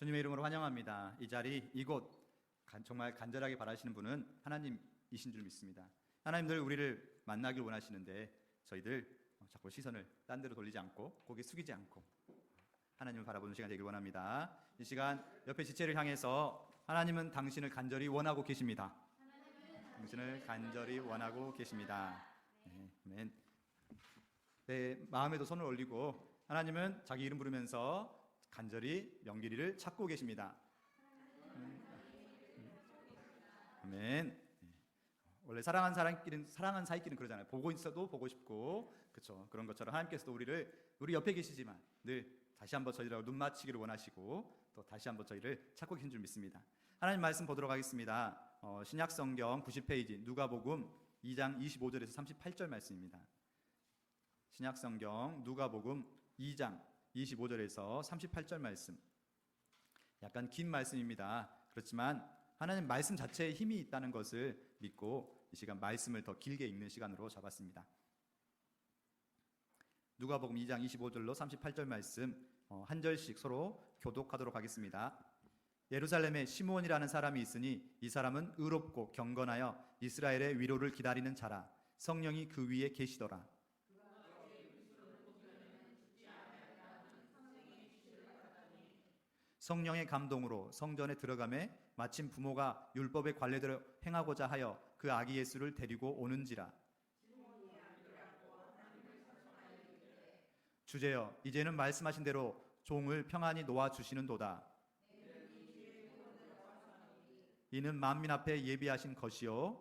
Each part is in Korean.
주님의 이름으로 환영합니다. 이 자리, 이곳 정말 간절하게 바라시는 분은 하나님이신 줄 믿습니다. 하나님 늘 우리를 만나길 원하시는데 저희들 자꾸 시선을 딴 데로 돌리지 않고 고개 숙이지 않고 하나님을 바라보는 시간 되길 원합니다. 이 시간 옆에 지체를 향해서 하나님은 당신을 간절히 원하고 계십니다. 당신을 간절히 원하고 계십니다. 아멘. 내 마음에도 손을 올리고 하나님은 자기 이름 부르면서 간절히 명길이를 찾고 계십니다. 아멘. 원래 사랑한 사이끼리는 그러잖아요. 보고 있어도 보고 싶고, 그렇죠. 그런 것처럼 하나님께서도 우리 옆에 계시지만 늘 다시 한번 저희랑 눈 맞추기를 원하시고 또 다시 한번 저희를 찾고 계신 줄 믿습니다. 하나님 말씀 보도록 하겠습니다. 신약성경 90페이지 누가복음 2장 25절에서 38절 말씀입니다. 신약성경 누가복음 2장 25절에서 38절 말씀. 약간 긴 말씀입니다. 그렇지만 하나님 말씀 자체에 힘이 있다는 것을 믿고 이 시간 말씀을 더 길게 읽는 시간으로 잡았습니다. 누가복음 2장 25절로 38절 말씀 한 절씩 서로 교독하도록 하겠습니다. 예루살렘에 시므온이라는 사람이 있으니 이 사람은 의롭고 경건하여 이스라엘의 위로를 기다리는 자라. 성령이 그 위에 계시더라. 성령의 감동으로 성전에 들어가매 마침 부모가 율법의 관례대로 행하고자 하여 그 아기 예수를 데리고 오는지라. 주제여, 이제는 말씀하신 대로 종을 평안히 놓아주시는도다. 이는 만민 앞에 예비하신 것이요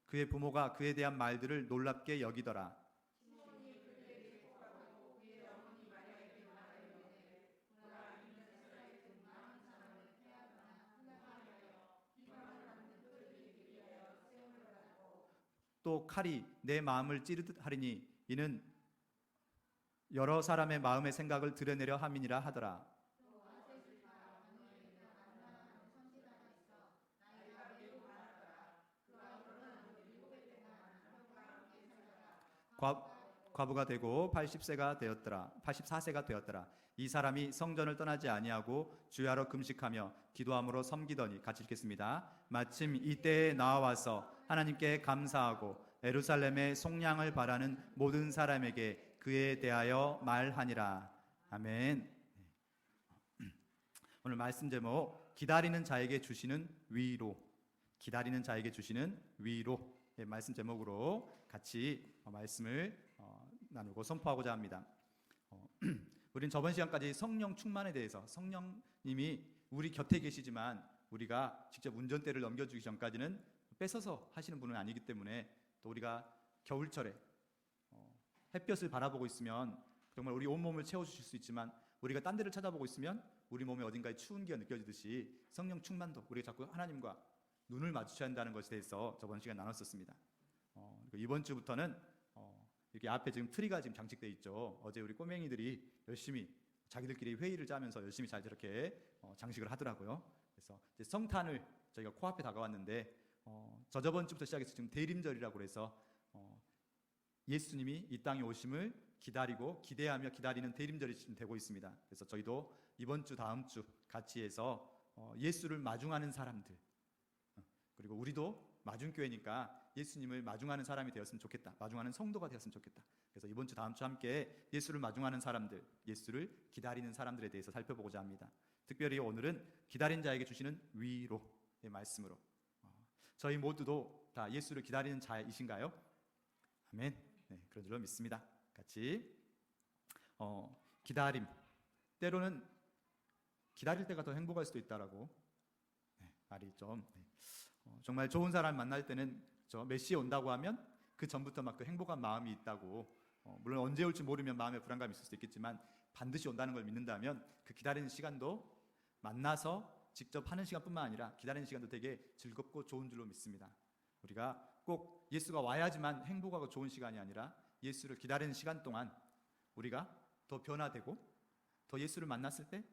그의 부모가 그에 대한 말들을 놀랍게 여기더라. 또 칼이 내 마음을 찌르듯 하리니 이는 여러 사람의 마음의 생각을 드러내려 함이니라 하더라. 과부가 되고 84세가 되었더라. 이 사람이 성전을 떠나지 아니하고 주야로 금식하며 기도함으로 섬기더니, 같이 읽겠습니다. 마침 이때에 나와서 하나님께 감사하고 예루살렘의 속량을 바라는 모든 사람에게 그에 대하여 말하니라. 아멘. 오늘 말씀 제목, 기다리는 자에게 주시는 위로. 기다리는 자에게 주시는 위로. 말씀 제목으로 같이 말씀을 나누고 선포하고자 합니다. 우린 저번 시간까지 성령 충만에 대해서, 성령님이 우리 곁에 계시지만 우리가 직접 운전대를 넘겨주기 전까지는 뺏어서 하시는 분은 아니기 때문에, 또 우리가 겨울철에 햇볕을 바라보고 있으면 정말 우리 온몸을 채워주실 수 있지만, 우리가 딴 데를 찾아보고 있으면 우리 몸에 어딘가에 추운 기가 느껴지듯이 성령 충만도 우리가 자꾸 하나님과 눈을 마주쳐야 한다는 것에 대해서 저번 시간에 나눴었습니다. 이번 주부터는 이렇게 앞에 지금 트리가 지금 장식되어 있죠. 어제 우리 꼬맹이들이 열심히 자기들끼리 회의를 짜면서 열심히 잘 저렇게 장식을 하더라고요. 그래서 이제 성탄을 저희가 코앞에 다가왔는데, 저번 주부터 시작해서 지금 대림절이라고 해서 예수님이 이 땅에 오심을 기다리고 기대하며 기다리는 대림절이 지금 되고 있습니다. 그래서 저희도 이번 주 다음 주 같이 해서 예수를 마중하는 사람들, 그리고 우리도 마중교회니까 예수님을 마중하는 사람이 되었으면 좋겠다, 마중하는 성도가 되었으면 좋겠다. 그래서 이번 주 다음 주 함께 예수를 마중하는 사람들, 예수를 기다리는 사람들에 대해서 살펴보고자 합니다. 특별히 오늘은 기다린 자에게 주시는 위로의 말씀으로, 저희 모두도 다 예수를 기다리는 자이신가요? 아멘. 네, 그런 줄로 믿습니다. 같이 기다림, 때로는 기다릴 때가 더 행복할 수도 있다라고 말이 좀 정말 좋은 사람 만날 때는 몇 시에 온다고 하면 그 전부터 막 그 행복한 마음이 있다고, 물론 언제 올지 모르면 마음에 불안감이 있을 수도 있겠지만 반드시 온다는 걸 믿는다면 그 기다리는 시간도 만나서 직접 하는 시간뿐만 아니라 기다리는 시간도 되게 즐겁고 좋은 줄로 믿습니다. 우리가 꼭 예수가 와야지만 행복하고 좋은 시간이 아니라 예수를 기다리는 시간 동안 우리가 더 변화되고 더 예수를 만났을 때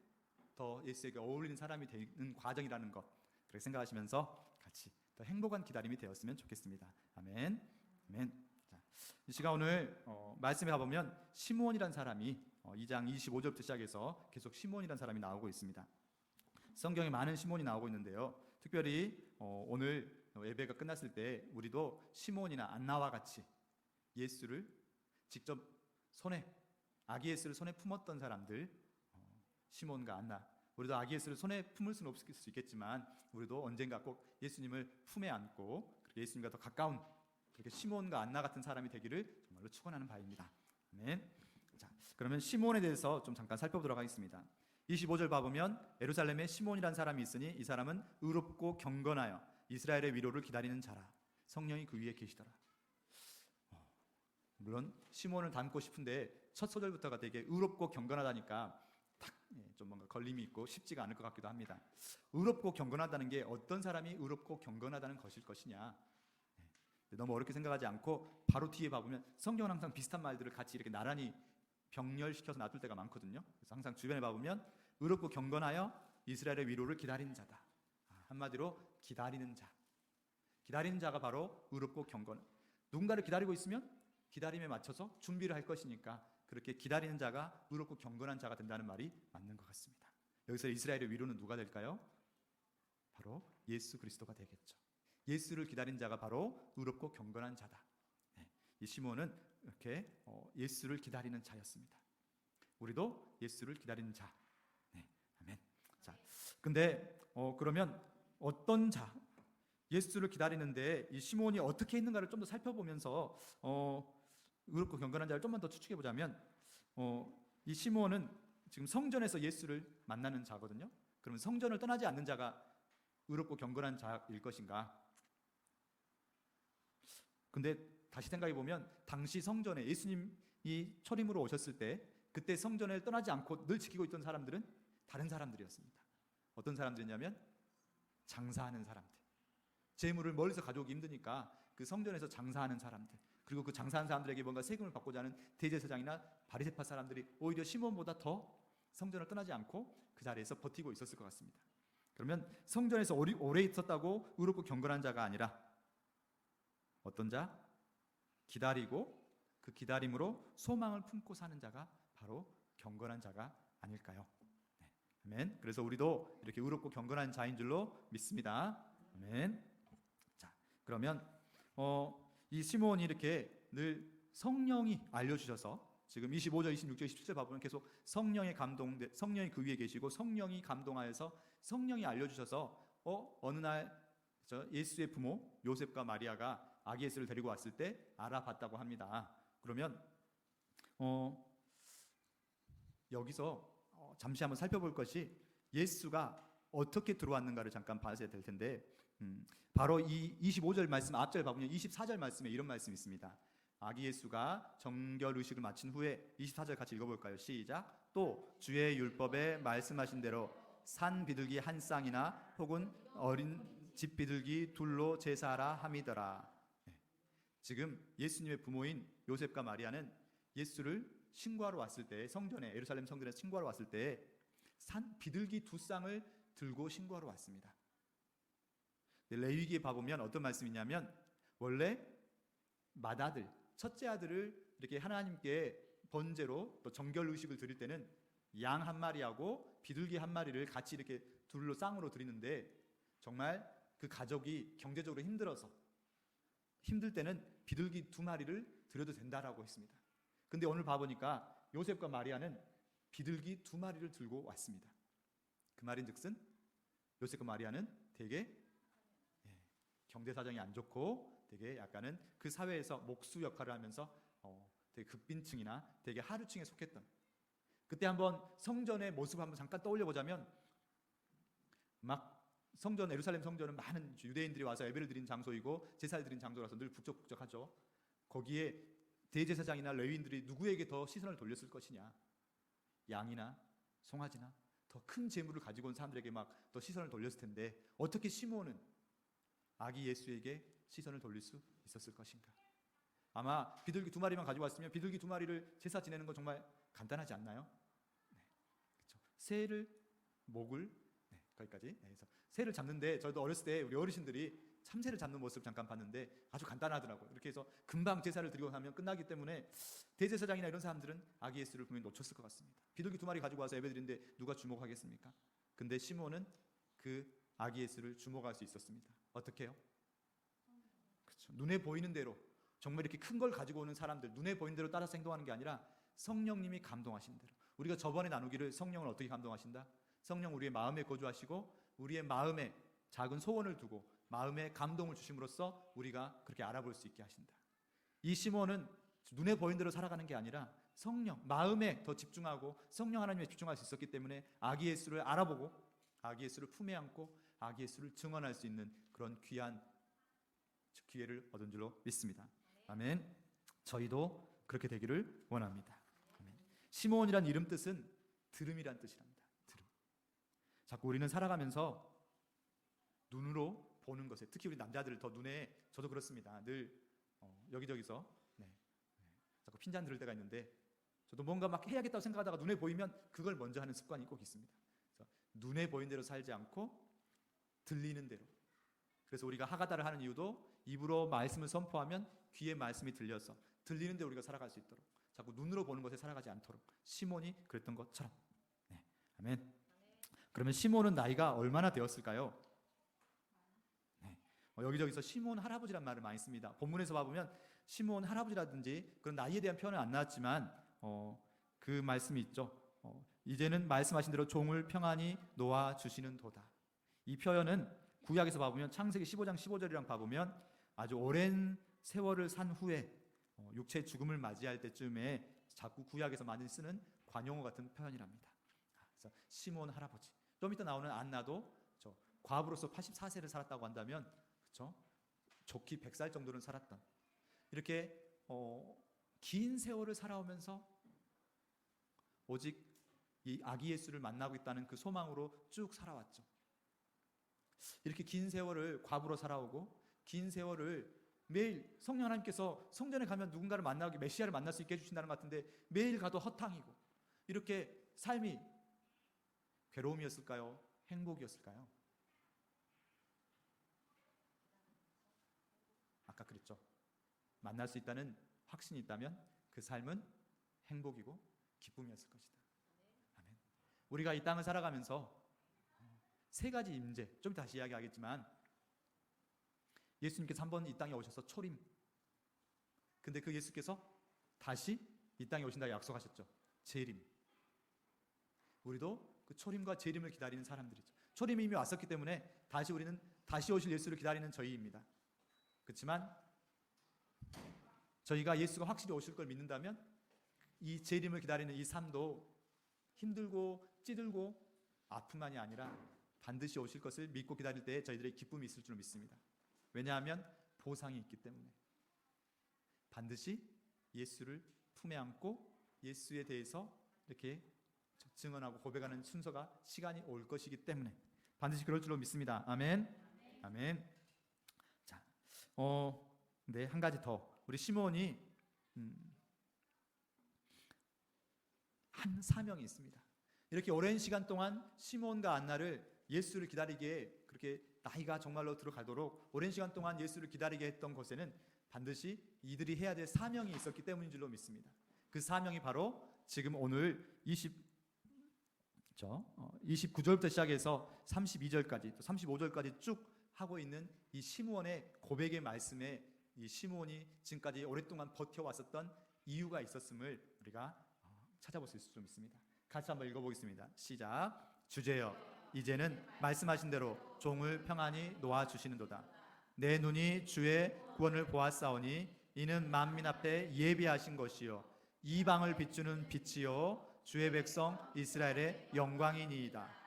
더 예수에게 어울리는 사람이 되는 과정이라는 것, 그렇게 생각하시면서 같이 더 행복한 기다림이 되었으면 좋겠습니다. 아멘. 아멘. 자, 이 시간 오늘 말씀에 가보면 시므온이라는 사람이 2장 25절부터 시작해서 계속 시므온이라는 사람이 나오고 있습니다. 성경에 많은 시므온이 나오고 있는데요. 특별히 오늘 예배가 끝났을 때 우리도 시므온이나 안나와 같이 예수를 직접 아기 예수를 손에 품었던 사람들, 시므온과 안나, 우리도 아기 예수를 손에 품을 수는 없을 수 있겠지만 우리도 언젠가 꼭 예수님을 품에 안고 예수님과 더 가까운 그렇게 시므온과 안나 같은 사람이 되기를 정말로 축원하는 바입니다. 아멘. 자, 그러면 시므온에 대해서 좀 잠깐 살펴보도록 하겠습니다. 25절 봐보면 예루살렘에 시므온이라는 사람이 있으니 이 사람은 의롭고 경건하여 이스라엘의 위로를 기다리는 자라. 성령이 그 위에 계시더라. 물론 시므온을 닮고 싶은데 첫 소절부터가 되게 의롭고 경건하다니까 좀 뭔가 걸림이 있고 쉽지가 않을 것 같기도 합니다. 의롭고 경건하다는 게 어떤 사람이 의롭고 경건하다는 것일 것이냐, 너무 어렵게 생각하지 않고 바로 뒤에 봐보면 성경은 항상 비슷한 말들을 같이 이렇게 나란히 병렬시켜서 놔둘 때가 많거든요. 그래서 항상 주변에 봐보면 의롭고 경건하여 이스라엘의 위로를 기다리는 자다. 한마디로 기다리는 자. 기다리는 자가 바로 의롭고 경건. 누군가를 기다리고 있으면 기다림에 맞춰서 준비를 할 것이니까 그렇게 기다리는 자가 의롭고 경건한 자가 된다는 말이 맞는 것 같습니다. 여기서 이스라엘의 위로는 누가 될까요? 바로 예수 그리스도가 되겠죠. 예수를 기다린 자가 바로 의롭고 경건한 자다. 이 시므온은 이렇게 예수를 기다리는 자였습니다. 우리도 예수를 기다리는 자. 아멘. 자, 근데 그러면 어떤 자, 예수를 기다리는데 이 시므온이 어떻게 있는가를 좀 더 살펴보면서 의롭고 경건한 자를 좀만 더 추측해 보자면 이 시므온은 지금 성전에서 예수를 만나는 자거든요. 그러면 성전을 떠나지 않는 자가 의롭고 경건한 자일 것인가? 근데 다시 생각해 보면 당시 성전에 예수님이 초림으로 오셨을 때 그때 성전을 떠나지 않고 늘 지키고 있던 사람들은 다른 사람들이었습니다. 어떤 사람들이냐면 장사하는 사람들, 재물을 멀리서 가져오기 힘드니까 그 성전에서 장사하는 사람들, 그리고 그 장사하는 사람들에게 뭔가 세금을 받고자 하는 대제사장이나 바리새파 사람들이 오히려 시므온보다 더 성전을 떠나지 않고 그 자리에서 버티고 있었을 것 같습니다. 그러면 성전에서 오래 있었다고 의롭고 경건한 자가 아니라 어떤 자? 기다리고 그 기다림으로 소망을 품고 사는 자가 바로 경건한 자가 아닐까요? 아멘. 그래서 우리도 이렇게 의롭고 경건한 자인 줄로 믿습니다. 아멘. 자, 그러면 이 시므온이 이렇게 늘 성령이 알려주셔서 지금 25절, 26절, 27절 봐보면 계속 성령의 그 위에 계시고 성령이 감동하여서 성령이 알려주셔서 어느 날 예수의 부모 요셉과 마리아가 아기 예수를 데리고 왔을 때 알아봤다고 합니다. 그러면 여기서 잠시 한번 살펴볼 것이 예수가 어떻게 들어왔는가를 잠깐 봐야 될 텐데 바로 이 25절 말씀 앞절 봐보면 24절 말씀에 이런 말씀이 있습니다. 아기 예수가 정결 의식을 마친 후에 24절 같이 읽어볼까요? 시작. 또 주의 율법에 말씀하신 대로 산 비둘기 한 쌍이나 혹은 어린 집 비둘기 둘로 제사하라 함이더라. 지금 예수님의 부모인 요셉과 마리아는 예수를 신고하러 왔을 때 예루살렘 성전에 신고하러 왔을 때 산 비둘기 두 쌍을 들고 신고하러 왔습니다. 레위기에 봐보면 어떤 말씀이냐면 원래 맏아들, 첫째 아들을 이렇게 하나님께 번제로 또 정결 의식을 드릴 때는 양 한 마리하고 비둘기 한 마리를 같이 이렇게 둘로 쌍으로 드리는데 정말 그 가족이 경제적으로 힘들 때는 비둘기 두 마리를 드려도 된다라고 했습니다. 근데 오늘 봐보니까 요셉과 마리아는 비둘기 두 마리를 들고 왔습니다. 그 말인즉슨 요셉과 마리아는 되게 경제 사정이 안 좋고 되게 약간은 그 사회에서 목수 역할을 하면서 되게 극빈층이나 되게 하류층에 속했던, 그때 한번 성전의 모습을 한번 잠깐 떠올려 보자면 막 예루살렘 성전은 많은 유대인들이 와서 예배를 드린 장소이고 제사를 드린 장소라서 늘 북적북적하죠. 거기에 대제사장이나 레위인들이 누구에게 더 시선을 돌렸을 것이냐, 양이나 송아지나 더 큰 재물을 가지고 온 사람들에게 막 더 시선을 돌렸을 텐데 어떻게 시므온은 아기 예수에게 시선을 돌릴 수 있었을 것인가? 아마 비둘기 두 마리만 가지고 왔으면 비둘기 두 마리를 제사 지내는 건 정말 간단하지 않나요? 그렇죠. 새를, 목을, 거기까지. 그래서 새를 잡는데 저도 어렸을 때 우리 어르신들이 참새를 잡는 모습 잠깐 봤는데 아주 간단하더라고요. 이렇게 해서 금방 제사를 드리고 나면 끝나기 때문에 대제사장이나 이런 사람들은 아기 예수를 분명히 놓쳤을 것 같습니다. 비둘기 2마리 가지고 와서 예배드리는데 누가 주목하겠습니까? 근데 시몬은 그 아기 예수를 주목할 수 있었습니다. 어떻게 해요? 그렇죠. 눈에 보이는 대로, 정말 이렇게 큰 걸 가지고 오는 사람들, 눈에 보이는 대로 따라서 행동하는 게 아니라 성령님이 감동하신 대로. 우리가 저번에 나누기를 성령을 어떻게 감동하신다? 성령 우리의 마음에 거주하시고 우리의 마음에 작은 소원을 두고 마음에 감동을 주심으로써 우리가 그렇게 알아볼 수 있게 하신다. 이 시몬은 눈에 보이는 대로 살아가는 게 아니라 성령, 마음에 더 집중하고 성령 하나님에 집중할 수 있었기 때문에 아기 예수를 알아보고 아기 예수를 품에 안고 아기 예수를 증언할 수 있는 그런 귀한 기회를 얻은 줄로 믿습니다. 아멘. 저희도 그렇게 되기를 원합니다. 아멘. 시몬이란 이름 뜻은 들음이란 뜻이랍니다. 들음. 자꾸 우리는 살아가면서 눈으로 보는 것에, 특히 우리 남자들 더 눈에, 저도 그렇습니다. 늘 여기저기서 자꾸 핀잔 들을 때가 있는데 저도 뭔가 막 해야겠다고 생각하다가 눈에 보이면 그걸 먼저 하는 습관이 꼭 있습니다. 그래서 눈에 보이는 대로 살지 않고 들리는 대로. 그래서 우리가 하가다를 하는 이유도 입으로 말씀을 선포하면 귀에 말씀이 들려서 들리는 대로 우리가 살아갈 수 있도록, 자꾸 눈으로 보는 것에 살아가지 않도록 시몬이 그랬던 것처럼. 네. 아멘. 그러면 시몬은 나이가 얼마나 되었을까요? 여기저기서 시몬 할아버지란 말을 많이 씁니다. 본문에서 봐보면 시몬 할아버지라든지 그런 나이에 대한 표현은 안 나왔지만 그 말씀이 있죠. 이제는 말씀하신 대로 종을 평안히 놓아주시는 도다. 이 표현은 구약에서 봐보면 창세기 15장 15절이랑 봐보면 아주 오랜 세월을 산 후에 육체의 죽음을 맞이할 때쯤에 자꾸 구약에서 많이 쓰는 관용어 같은 표현이랍니다. 그래서 시몬 할아버지. 좀 이따 나오는 안나도 과부로서 84세를 살았다고 한다면, 그렇죠? 좋기 100살 정도는 살았던, 이렇게 긴 세월을 살아오면서 오직 이 아기 예수를 만나고 있다는 그 소망으로 쭉 살아왔죠. 이렇게 긴 세월을 과부로 살아오고 긴 세월을 매일 성령 하나님께서 성전에 가면 누군가를 만나게, 메시아를 만날 수 있게 해주신다는 것 같은데 매일 가도 허탕이고, 이렇게 삶이 괴로움이었을까요? 행복이었을까요? 아까 그랬죠. 만날 수 있다는 확신이 있다면 그 삶은 행복이고 기쁨이었을 것이다. 아멘. 우리가 이 땅을 살아가면서 세 가지 임재, 좀 다시 이야기하겠지만 예수님께서 한 번 이 땅에 오셔서 초림, 근데 그 예수께서 다시 이 땅에 오신다고 약속하셨죠. 재림. 우리도 그 초림과 재림을 기다리는 사람들이죠. 초림이 이미 왔었기 때문에 우리는 다시 오실 예수를 기다리는 저희입니다. 그렇지만 저희가 예수가 확실히 오실 걸 믿는다면 이 재림을 기다리는 이 삶도 힘들고 찌들고 아픔만이 아니라 반드시 오실 것을 믿고 기다릴 때 저희들의 기쁨이 있을 줄 믿습니다. 왜냐하면 보상이 있기 때문에. 반드시 예수를 품에 안고 예수에 대해서 이렇게 증언하고 고백하는 순서가, 시간이 올 것이기 때문에 반드시 그럴 줄로 믿습니다. 아멘. 아멘. 자, 네, 한 가지 더. 우리 시몬이 한 사명이 있습니다. 이렇게 오랜 시간 동안 시몬과 안나를 예수를 기다리게, 그렇게 나이가 정말로 들어가도록 오랜 시간 동안 예수를 기다리게 했던 것에는 반드시 이들이 해야 될 사명이 있었기 때문인 줄로 믿습니다. 그 사명이 바로 지금 오늘 29절부터 시작해서 32절까지 또 35절까지 쭉 하고 있는 이 시므온의 고백의 말씀에 이 시므온이 지금까지 오랫동안 버텨왔었던 이유가 있었음을 우리가 찾아볼 수 있을 줄 믿습니다. 같이 한번 읽어보겠습니다. 시작. 주제여, 이제는 말씀하신 대로 종을 평안히 놓아주시는도다. 내 눈이 주의 구원을 보았사오니 이는 만민 앞에 예비하신 것이요 이방을 비추는 빛이요 주의 백성 이스라엘의 영광이니이다.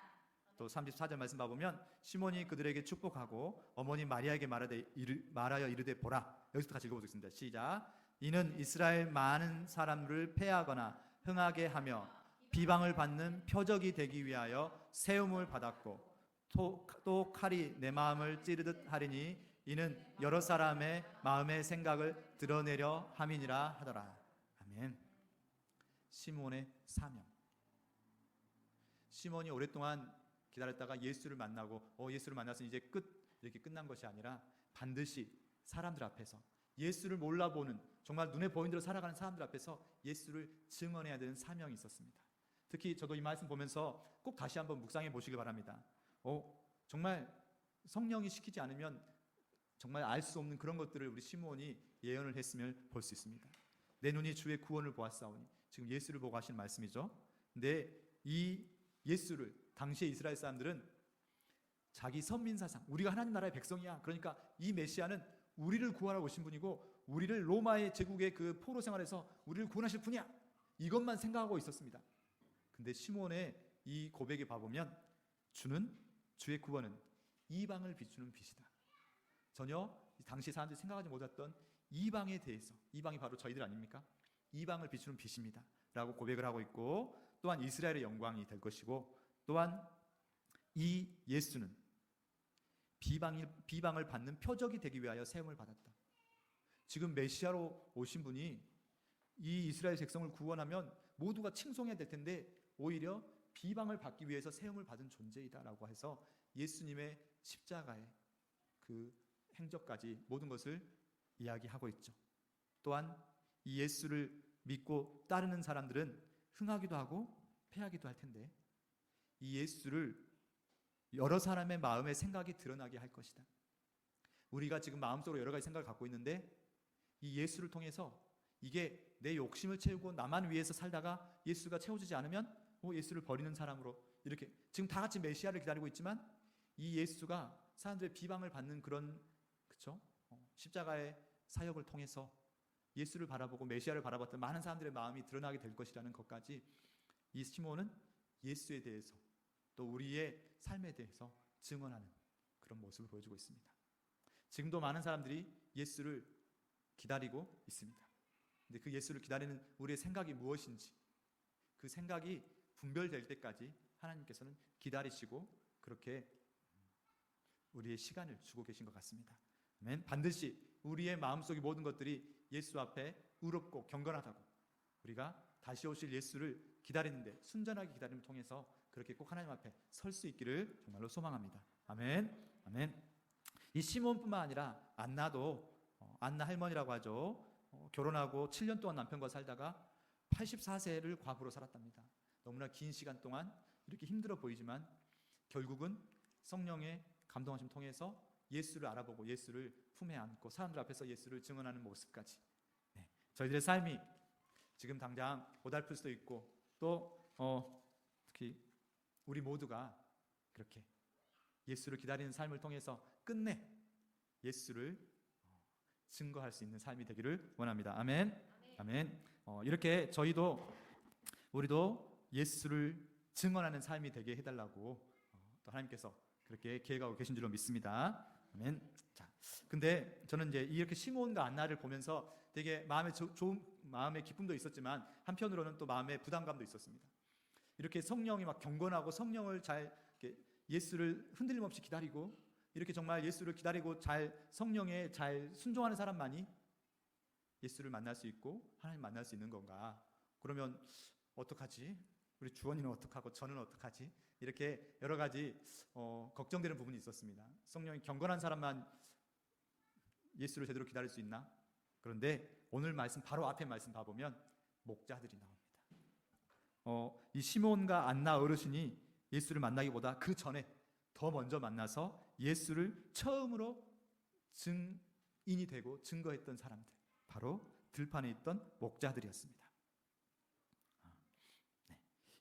또 34절 말씀 봐보면 시몬이 그들에게 축복하고 어머니 마리아에게 말하여 이르되 보라. 여기서 같이 읽어보겠습니다. 시작. 이는 이스라엘 많은 사람들을 패하거나 흥하게 하며 비방을 받는 표적이 되기 위하여 세움을 받았고 또 칼이 내 마음을 찌르듯 하리니 이는 여러 사람의 마음의 생각을 드러내려 함이니라 하더라. 아멘. 시몬의 사명. 시몬이 오랫동안 기다렸다가 예수를 만나고 예수를 만나서 이제 이렇게 끝난 것이 아니라 반드시 사람들 앞에서 예수를 몰라보는 정말 눈에 보이는 대로 살아가는 사람들 앞에서 예수를 증언해야 되는 사명이 있었습니다. 특히 저도 이 말씀 보면서 꼭 다시 한번 묵상해 보시길 바랍니다. 정말 성령이 시키지 않으면 정말 알 수 없는 그런 것들을 우리 시므온이 예언을 했음을 볼 수 있습니다. 내 눈이 주의 구원을 보았사오니, 지금 예수를 보고 하신 말씀이죠. 근데 이 예수를 당시의 이스라엘 사람들은 자기 선민사상, 우리가 하나님 나라의 백성이야, 그러니까 이 메시아는 우리를 구하러 오신 분이고 우리를 로마의 제국의 그 포로 생활에서 우리를 구원하실 분이야, 이것만 생각하고 있었습니다. 근데 시므온의 이 고백에 봐보면 주의 구원은 이방을 비추는 빛이다. 전혀 당시 사람들이 생각하지 못했던 이방에 대해서, 이방이 바로 저희들 아닙니까? 이방을 비추는 빛입니다 라고 고백을 하고 있고, 또한 이스라엘의 영광이 될 것이고, 또한 이 예수는 비방을 받는 표적이 되기 위하여 세움을 받았다. 지금 메시아로 오신 분이 이 이스라엘 백성을 구원하면 모두가 칭송해야 될 텐데 오히려 비방을 받기 위해서 세움을 받은 존재이다라고 해서 예수님의 십자가의 그 행적까지 모든 것을 이야기하고 있죠. 또한 이 예수를 믿고 따르는 사람들은 흥하기도 하고 패하기도 할 텐데 이 예수를 여러 사람의 마음의 생각이 드러나게 할 것이다. 우리가 지금 마음속으로 여러 가지 생각을 갖고 있는데 이 예수를 통해서 이게 내 욕심을 채우고 나만 위해서 살다가 예수가 채워주지 않으면 예수를 버리는 사람으로, 이렇게 지금 다 같이 메시아를 기다리고 있지만 이 예수가 사람들의 비방을 받는 그런, 그렇죠? 십자가의 사역을 통해서 예수를 바라보고 메시아를 바라봤던 많은 사람들의 마음이 드러나게 될 것이라는 것까지 이 시므온은 예수에 대해서 또 우리의 삶에 대해서 증언하는 그런 모습을 보여주고 있습니다. 지금도 많은 사람들이 예수를 기다리고 있습니다. 근데 그 예수를 기다리는 우리의 생각이 무엇인지, 그 생각이 분별될 때까지 하나님께서는 기다리시고 그렇게 우리의 시간을 주고 계신 것 같습니다. 아멘. 반드시 우리의 마음속의 모든 것들이 예수 앞에 의롭고 경건하다고, 우리가 다시 오실 예수를 기다리는데 순전하게 기다림을 통해서 그렇게 꼭 하나님 앞에 설 수 있기를 정말로 소망합니다. 아멘. 아멘. 이 시몬뿐만 아니라 안나도, 안나 할머니라고 하죠. 결혼하고 7년 동안 남편과 살다가 84세를 과부로 살았답니다. 너무나 긴 시간 동안 이렇게 힘들어 보이지만 결국은 성령의 감동하심 통해서 예수를 알아보고 예수를 품에 안고 사람들 앞에서 예수를 증언하는 모습까지, 저희들의 삶이 지금 당장 고달플 수도 있고 또 특히 우리 모두가 그렇게 예수를 기다리는 삶을 통해서 끝내 예수를 증거할 수 있는 삶이 되기를 원합니다. 아멘. 아멘. 이렇게 우리도 예수를 증언하는 삶이 되게 해달라고 또 하나님께서 그렇게 계획하고 계신 줄로 믿습니다. 아멘. 자, 근데 저는 이제 이렇게 시므온과 안나를 보면서 되게 마음에 좋은 마음의 기쁨도 있었지만 한편으로는 또 마음의 부담감도 있었습니다. 이렇게 성령이 막 경건하고 성령을 잘 예수를 흔들림 없이 기다리고 이렇게 정말 예수를 기다리고 성령에 잘 순종하는 사람만이 예수를 만날 수 있고 하나님 만날 수 있는 건가? 그러면 어떡하지? 우리 주원이는 어떡하고 저는 어떡하지? 이렇게 여러 가지 걱정되는 부분이 있었습니다. 성령이 경건한 사람만 예수를 제대로 기다릴 수 있나? 그런데 오늘 말씀 바로 앞에 말씀 봐보면 목자들이 나옵니다. 이 시몬과 안나 어르신이 예수를 만나기보다 그 전에 더 먼저 만나서 예수를 처음으로 증인이 되고 증거했던 사람들, 바로 들판에 있던 목자들이었습니다.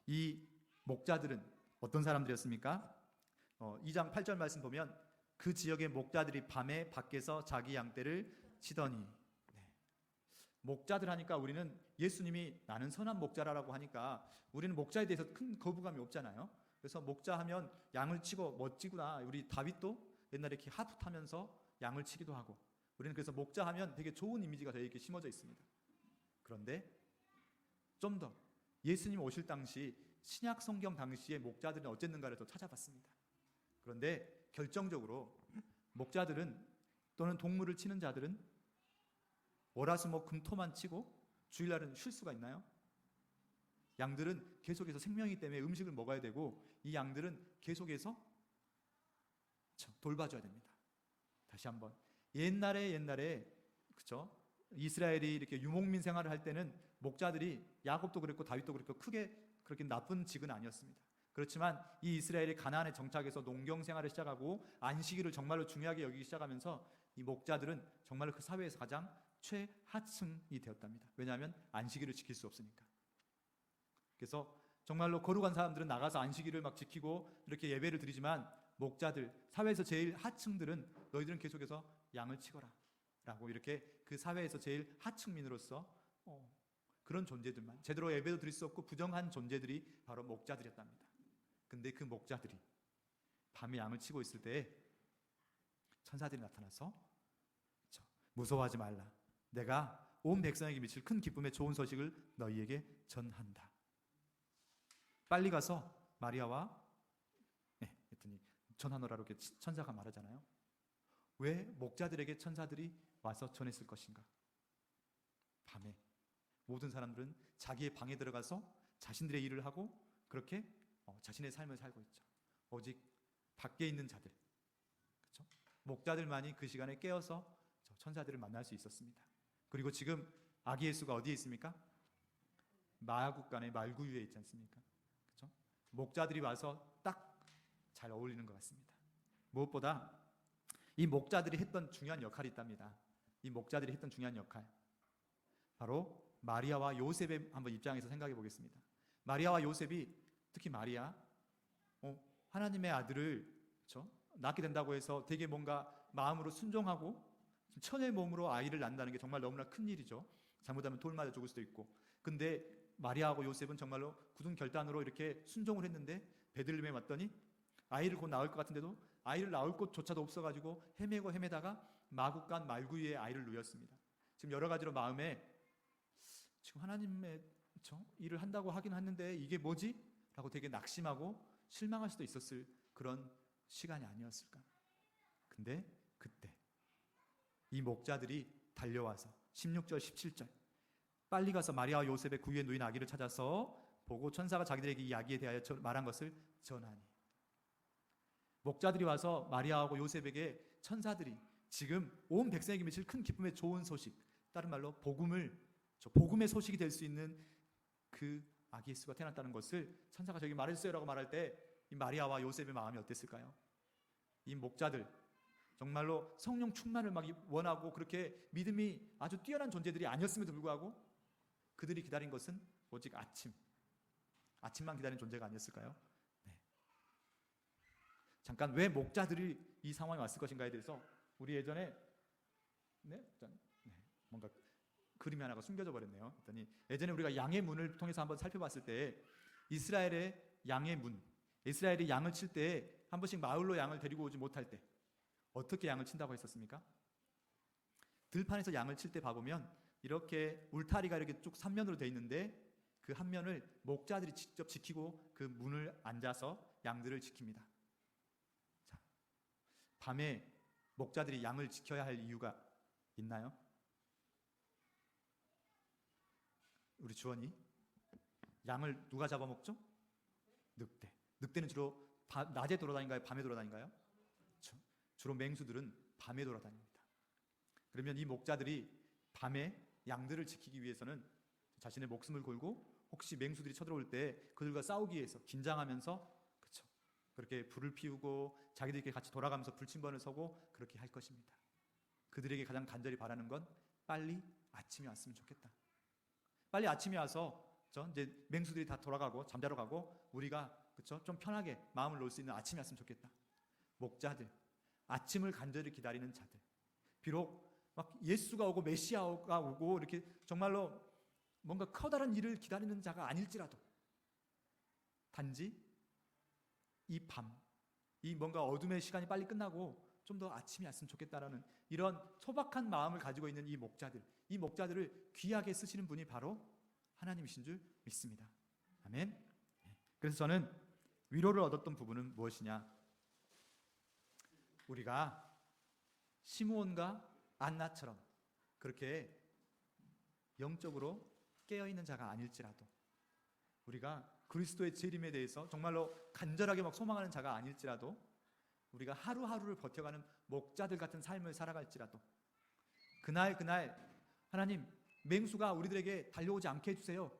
이 목자들은 어떤 사람들이었습니까? 2장 8절 말씀 보면 그 지역의 목자들이 밤에 밖에서 자기 양떼를 치더니, 목자들 하니까 우리는 예수님이 나는 선한 목자라고 하니까 우리는 목자에 대해서 큰 거부감이 없잖아요. 그래서 목자하면 양을 치고 멋지구나. 우리 다윗도 옛날에 이렇게 하프 타면서 양을 치기도 하고, 우리는 그래서 목자하면 되게 좋은 이미지가 저에게 심어져 있습니다. 그런데 좀 더 예수님 오실 당시 신약 성경 당시의 목자들은 어쨌는가를 또 찾아봤습니다. 그런데 결정적으로 목자들은 또는 동물을 치는 자들은 월화수목금토만 치고 주일날은 쉴 수가 있나요? 양들은 계속해서 생명이기 때문에 음식을 먹어야 되고 이 양들은 계속해서 돌봐줘야 됩니다. 다시 한번 옛날에 그쵸? 이스라엘이 이렇게 유목민 생활을 할 때는 목자들이 야곱도 그랬고 다윗도 그랬고 크게 그렇게 나쁜 직은 아니었습니다. 그렇지만 이 이스라엘이 가나안에 정착해서 농경 생활을 시작하고 안식일을 정말로 중요하게 여기기 시작하면서 이 목자들은 정말로 그 사회에서 가장 최하층이 되었답니다. 왜냐하면 안식일을 지킬 수 없으니까. 그래서 정말로 거룩한 사람들은 나가서 안식일을 막 지키고 이렇게 예배를 드리지만 목자들, 사회에서 제일 하층들은 너희들은 계속해서 양을 치거라 라고 이렇게 그 사회에서 제일 하층민으로서 그런 존재들만, 제대로 예배도 드릴 수 없고 부정한 존재들이 바로 목자들이었답니다. 근데 그 목자들이 밤에 양을 치고 있을 때 천사들이 나타나서 무서워하지 말라, 내가 온 백성에게 미칠 큰 기쁨의 좋은 소식을 너희에게 전한다. 빨리 가서 마리아와 했더니 전하노라고 이렇게 천사가 말하잖아요. 왜 목자들에게 천사들이 와서 전했을 것인가? 밤에 모든 사람들은 자기의 방에 들어가서 자신들의 일을 하고 그렇게 자신의 삶을 살고 있죠. 오직 밖에 있는 자들, 그렇죠? 목자들만이 그 시간에 깨어서 천사들을 만날 수 있었습니다. 그리고 지금 아기 예수가 어디에 있습니까? 마구간의 말구유에 있지 않습니까? 그렇죠? 목자들이 와서 딱 잘 어울리는 것 같습니다. 무엇보다 이 목자들이 했던 중요한 역할이 있답니다. 이 목자들이 했던 중요한 역할, 바로 마리아와 요셉의 한번 입장에서 생각해 보겠습니다. 마리아와 요셉이, 특히 마리아, 하나님의 아들을 그렇죠? 낳게 된다고 해서 되게 뭔가 마음으로 순종하고 천의 몸으로 아이를 낳는다는 게 정말 너무나 큰 일이죠. 잘못하면 돌 맞아 죽을 수도 있고. 근데 마리아하고 요셉은 정말로 굳은 결단으로 이렇게 순종을 했는데 베들레헴에 왔더니 아이를 곧 낳을 것 같은데도 아이를 낳을 곳조차도 없어가지고 헤매다가 마구간 말구유에 아이를 누였습니다. 지금 여러 가지로 마음에 지금 하나님의 일을 한다고 하긴 하는데 이게 뭐지? 라고 되게 낙심하고 실망할 수도 있었을 그런 시간이 아니었을까. 근데 그때 이 목자들이 달려와서 16절 17절 빨리 가서 마리아와 요셉의 구유에 누인 아기를 찾아서 보고 천사가 자기들에게 이 아기에 대하여 말한 것을 전하니. 목자들이 와서 마리아하고 요셉에게 천사들이 지금 온 백성에게 미칠 큰 기쁨의 좋은 소식, 다른 말로 복음의 소식이 될 수 있는 그 아기 예수가 태어났다는 것을 천사가 저에게 말해주세요라고 말할 때 이 마리아와 요셉의 마음이 어땠을까요? 이 목자들 정말로 성령 충만을 막 원하고 그렇게 믿음이 아주 뛰어난 존재들이 아니었음에도 불구하고 그들이 기다린 것은 오직 아침만 기다린 존재가 아니었을까요? 네. 잠깐 왜 목자들이 이 상황에 왔을 것인가에 대해서 우리 예전에 뭔가 그림이 하나가 숨겨져 버렸네요. 그랬더니 예전에 우리가 양의 문을 통해서 한번 살펴봤을 때 이스라엘의 양의 문, 이스라엘이 양을 칠 때 한 번씩 마을로 양을 데리고 오지 못할 때 어떻게 양을 친다고 했었습니까? 들판에서 양을 칠 때 봐보면 이렇게 울타리가 이렇게 쭉 3면으로 돼 있는데 그 한 면을 목자들이 직접 지키고 그 문을 앉아서 양들을 지킵니다. 자, 밤에 목자들이 양을 지켜야 할 이유가 있나요? 우리 주원이 양을 누가 잡아먹죠? 늑대는 주로 낮에 돌아다닌가요? 밤에 돌아다닌가요? 주로 맹수들은 밤에 돌아다닙니다. 그러면 이 목자들이 밤에 양들을 지키기 위해서는 자신의 목숨을 걸고 혹시 맹수들이 쳐들어올 때 그들과 싸우기 위해서 긴장하면서 그렇게 불을 피우고 자기들끼리 같이 돌아가면서 불침번을 서고 그렇게 할 것입니다. 그들에게 가장 간절히 바라는 건 빨리 아침이 왔으면 좋겠다. 빨리 아침이 와서 이제 맹수들이 다 돌아가고 잠자러 가고 우리가 좀 편하게 마음을 놓을 수 있는 아침이 왔으면 좋겠다. 목자들, 아침을 간절히 기다리는 자들. 비록 막 예수가 오고 메시아가 오고 이렇게 정말로 뭔가 커다란 일을 기다리는 자가 아닐지라도 단지 이 밤, 이 뭔가 어둠의 시간이 빨리 끝나고 좀 더 아침이 왔으면 좋겠다라는 이런 소박한 마음을 가지고 있는 이 목자들을 귀하게 쓰시는 분이 바로 하나님이신 줄 믿습니다. 아멘. 그래서 저는 위로를 얻었던 부분은 무엇이냐? 우리가 시므온과 안나처럼 그렇게 영적으로 깨어있는 자가 아닐지라도, 우리가 그리스도의 재림에 대해서 정말로 간절하게 막 소망하는 자가 아닐지라도 우리가 하루하루를 버텨가는 목자들 같은 삶을 살아갈지라도 그날 하나님, 맹수가 우리들에게 달려오지 않게 해주세요.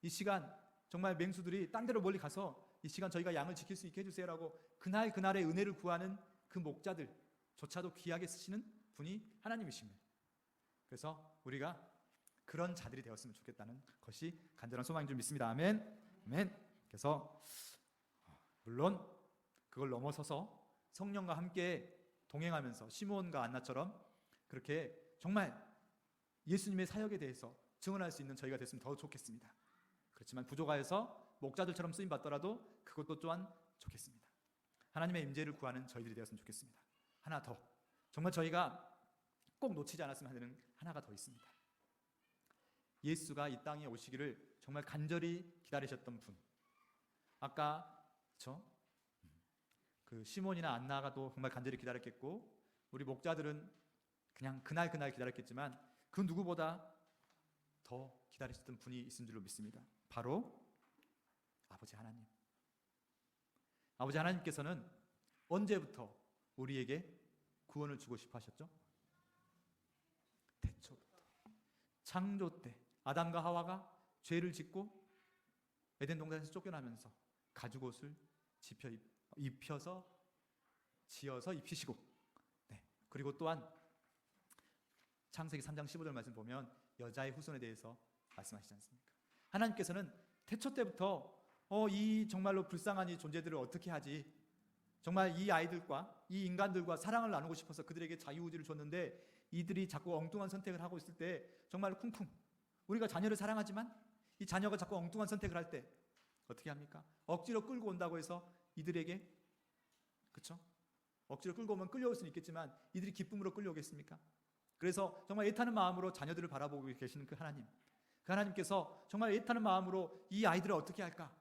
이 시간 정말 맹수들이 딴 데로 멀리 가서 이 시간 저희가 양을 지킬 수 있게 해주세요라고 그날의 은혜를 구하는 그 목자들조차도 귀하게 쓰시는 분이 하나님이십니다. 그래서 우리가 그런 자들이 되었으면 좋겠다는 것이 간절한 소망인 줄 믿습니다. 아멘. 아멘. 그래서 물론 그걸 넘어서서 성령과 함께 동행하면서 시므온과 안나처럼 그렇게 정말 예수님의 사역에 대해서 증언할 수 있는 저희가 됐으면 더 좋겠습니다. 그렇지만 부족하여서 목자들처럼 쓰임 받더라도 그것도 또한 좋겠습니다. 하나님의 임재를 구하는 저희들이 되었으면 좋겠습니다. 하나 더, 정말 저희가 꼭 놓치지 않았으면 하는 하나가 더 있습니다. 예수가 이 땅에 오시기를 정말 간절히 기다리셨던 분, 아까 그 시몬이나 안나가 또 정말 간절히 기다렸겠고 우리 목자들은 그냥 그날 기다렸겠지만 그 누구보다 더 기다리셨던 분이 있은 줄로 믿습니다. 바로 아버지 하나님. 아버지 하나님께서는 언제부터 우리에게 구원을 주고 싶어 하셨죠? 태초부터, 창조 때 아담과 하와가 죄를 짓고 에덴 동산에서 쫓겨나면서 가죽옷을 입혀서 지어서 입히시고, 그리고 또한 창세기 3장 15절 말씀 보면 여자의 후손에 대해서 말씀하시지 않습니까? 하나님께서는 태초 때부터 이 정말로 불쌍한 이 존재들을 어떻게 하지, 정말 이 아이들과 이 인간들과 사랑을 나누고 싶어서 그들에게 자유의지를 줬는데 이들이 자꾸 엉뚱한 선택을 하고 있을 때 정말 쿵쿵, 우리가 자녀를 사랑하지만 이 자녀가 자꾸 엉뚱한 선택을 할 때 어떻게 합니까? 억지로 끌고 온다고 해서 이들에게, 그렇죠? 억지로 끌고 오면 끌려올 수는 있겠지만 이들이 기쁨으로 끌려오겠습니까? 그래서 정말 애타는 마음으로 자녀들을 바라보고 계시는 그 하나님께서 정말 애타는 마음으로 이 아이들을 어떻게 할까?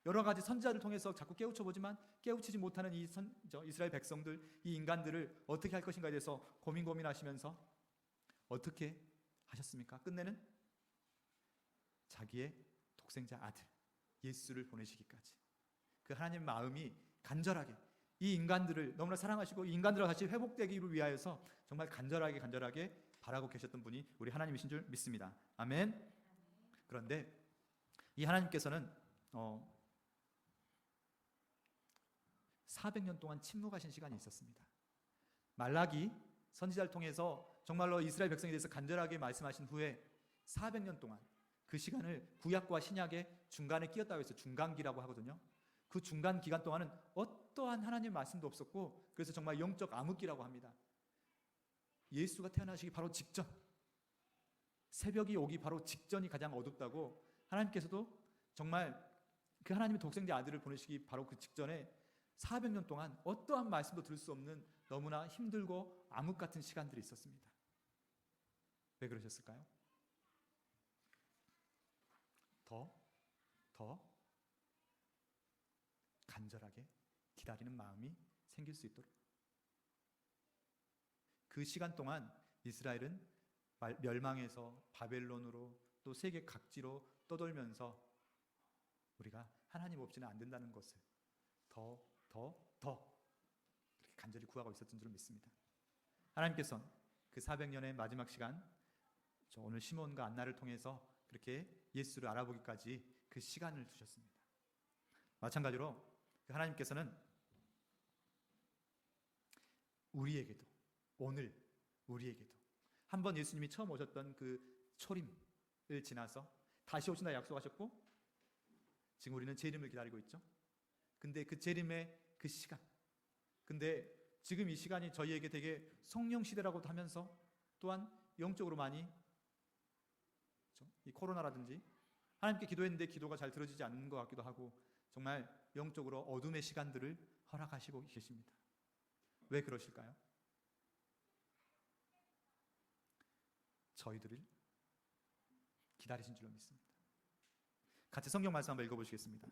여러 가지 선지자를 통해서 자꾸 깨우쳐보지만 깨우치지 못하는 이 이스라엘 백성들, 이 인간들을 어떻게 할 것인가에 대해서 고민하시면서 어떻게 하셨습니까? 끝내는 자기의 독생자 아들 예수를 보내시기까지. 그 하나님의 마음이 간절하게 이 인간들을 너무나 사랑하시고 이 인간들과 같이 회복되기를 위하여서 정말 간절하게 바라고 계셨던 분이 우리 하나님이신 줄 믿습니다. 아멘. 그런데 이 하나님께서는 400년 동안 침묵하신 시간이 있었습니다. 말라기 선지자를 통해서 정말로 이스라엘 백성에 대해서 간절하게 말씀하신 후에 400년 동안 그 시간을 구약과 신약의 중간에 끼었다고 해서 중간기라고 하거든요. 그 중간 기간 동안은 어떠한 하나님의 말씀도 없었고, 그래서 정말 영적 암흑기라고 합니다. 예수가 태어나시기 바로 직전, 새벽이 오기 바로 직전이 가장 어둡다고, 하나님께서도 정말 그 하나님의 독생자 아들을 보내시기 바로 그 직전에 400년 동안 어떠한 말씀도 들을 수 없는 너무나 힘들고 암흑 같은 시간들이 있었습니다. 왜 그러셨을까요? 더 간절하게 기다리는 마음이 생길 수 있도록. 그 시간 동안 이스라엘은 멸망해서 바벨론으로 또 세계 각지로 떠돌면서 우리가 하나님 없이는 안 된다는 것을 더 이렇게 간절히 구하고 있었던 줄 믿습니다. 하나님께서 그 400년의 마지막 시간, 오늘 시몬과 안나를 통해서 그렇게 예수를 알아보기까지 그 시간을 주셨습니다. 마찬가지로 하나님께서는 우리에게도, 오늘 우리에게도 한번 예수님이 처음 오셨던 그 초림을 지나서 다시 오신다 약속하셨고, 지금 우리는 재림을 기다리고 있죠. 근데 그 재림의 그 시간, 근데 지금 이 시간이 저희에게 되게 성령 시대라고도 하면서 또한 영적으로 많이, 이 코로나라든지 하나님께 기도했는데 기도가 잘 들어지지 않는 것 같기도 하고, 정말 영적으로 어둠의 시간들을 허락하시고 계십니다. 왜 그러실까요? 저희들을 기다리신 줄로 믿습니다. 같이 성경 말씀 한번 읽어보시겠습니다.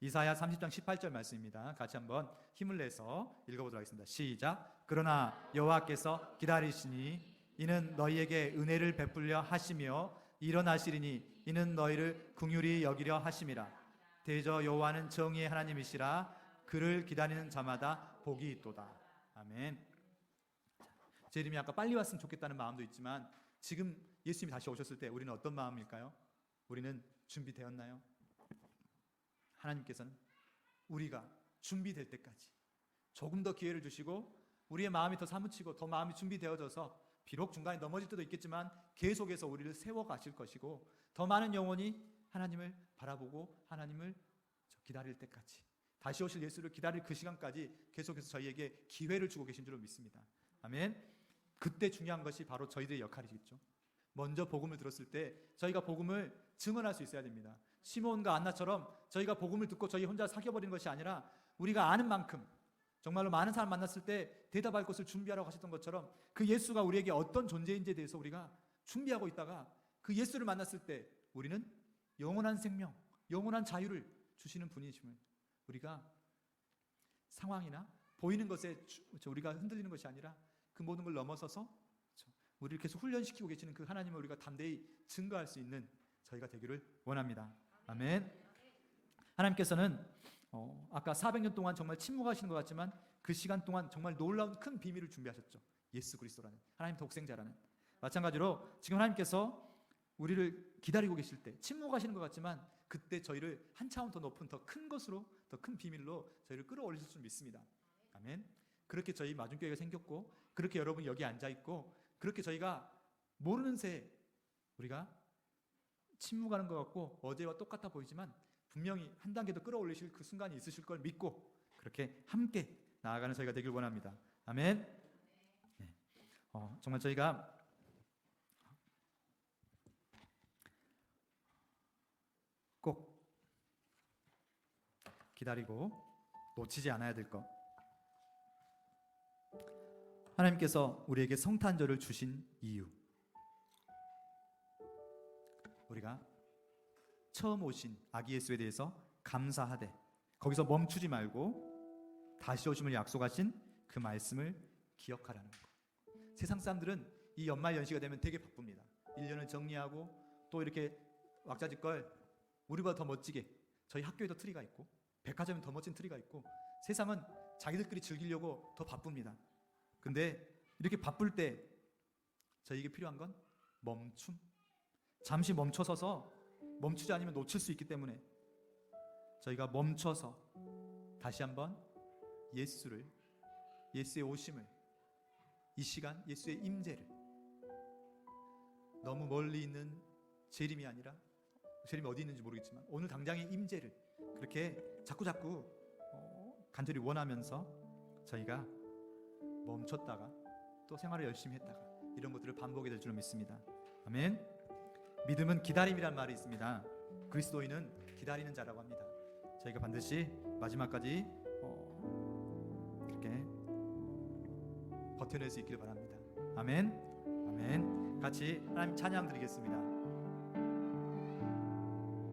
이사야 30장 18절 말씀입니다. 같이 한번 힘을 내서 읽어보도록 하겠습니다. 시작. 그러나 여호와께서 기다리시니 이는 너희에게 은혜를 베풀려 하시며 일어나시리니 이는 너희를 긍휼히 여기려 하심이라. 대저 여호와는 정의의 하나님이시라. 그를 기다리는 자마다 복이 있도다. 아멘. 제림이 아까 빨리 왔으면 좋겠다는 마음도 있지만 지금 예수님이 다시 오셨을 때 우리는 어떤 마음일까요? 우리는 준비되었나요? 하나님께서는 우리가 준비될 때까지 조금 더 기회를 주시고 우리의 마음이 더 사무치고 더 마음이 준비되어져서 비록 중간에 넘어질 때도 있겠지만 계속해서 우리를 세워가실 것이고 더 많은 영혼이 하나님을 바라보고 하나님을 기다릴 때까지 다시 오실 예수를 기다릴 그 시간까지 계속해서 저희에게 기회를 주고 계신 줄로 믿습니다. 아멘. 그때 중요한 것이 바로 저희들의 역할이겠죠. 먼저 복음을 들었을 때 저희가 복음을 증언할 수 있어야 됩니다. 시몬과 안나처럼 저희가 복음을 듣고 저희 혼자 사겨버리는 것이 아니라 우리가 아는 만큼 정말로 많은 사람 만났을 때 대답할 것을 준비하라고 하셨던 것처럼 그 예수가 우리에게 어떤 존재인지에 대해서 우리가 준비하고 있다가 그 예수를 만났을 때 우리는 영원한 생명, 영원한 자유를 주시는 분이심을 우리가 상황이나 보이는 것에 우리가 흔들리는 것이 아니라 그 모든 걸 넘어서서 우리를 계속 훈련시키고 계시는 그 하나님을 우리가 담대히 증거할 수 있는 저희가 되기를 원합니다. 아멘. 하나님께서는 아까 400년 동안 정말 침묵하시는 것 같지만 그 시간 동안 정말 놀라운 큰 비밀을 준비하셨죠. 예수 그리스도라는 하나님 독생자라는. 마찬가지로 지금 하나님께서 우리를 기다리고 계실 때 침묵하시는 것 같지만 그때 저희를 한 차원 더 높은 더 큰 것으로 더 큰 비밀로 저희를 끌어올리실 줄 믿습니다. 아멘. 그렇게 저희 마중교회가 생겼고 그렇게 여러분 여기 앉아있고 그렇게 저희가 모르는 새 우리가 침묵하는 것 같고 어제와 똑같아 보이지만 분명히 한 단계 더 끌어올리실 그 순간이 있으실 걸 믿고 그렇게 함께 나아가는 저희가 되길 원합니다. 아멘. 네. 정말 저희가 꼭 기다리고 놓치지 않아야 될 것. 하나님께서 우리에게 성탄절을 주신 이유. 우리가 처음 오신 아기 예수에 대해서 감사하되 거기서 멈추지 말고 다시 오심을 약속하신 그 말씀을 기억하라는 것. 세상 사람들은 이 연말 연시가 되면 되게 바쁩니다. 1년을 정리하고 또 이렇게 왁자지껄 우리보다 더 멋지게 저희 학교에도 트리가 있고 백화점에 더 멋진 트리가 있고 세상은 자기들끼리 즐기려고 더 바쁩니다. 근데 이렇게 바쁠 때 저희에게 필요한 건 멈춤. 잠시 멈춰서서 멈추지 않으면 놓칠 수 있기 때문에 저희가 멈춰서 다시 한번 예수의 오심을 이 시간 예수의 임재를 너무 멀리 있는 재림이 아니라 재림이 어디 있는지 모르겠지만 오늘 당장의 임재를 그렇게 자꾸 간절히 원하면서 저희가 멈췄다가 또 생활을 열심히 했다가 이런 것들을 반복이 될 줄 믿습니다. 아멘. 믿음은 기다림이란 말이 있습니다. 그리스도인은 기다리는 자라고 합니다. 저희가 반드시 마지막까지 이렇게 버텨낼 수 있기를 바랍니다. 아멘. 아멘. 같이 하나님 찬양 드리겠습니다.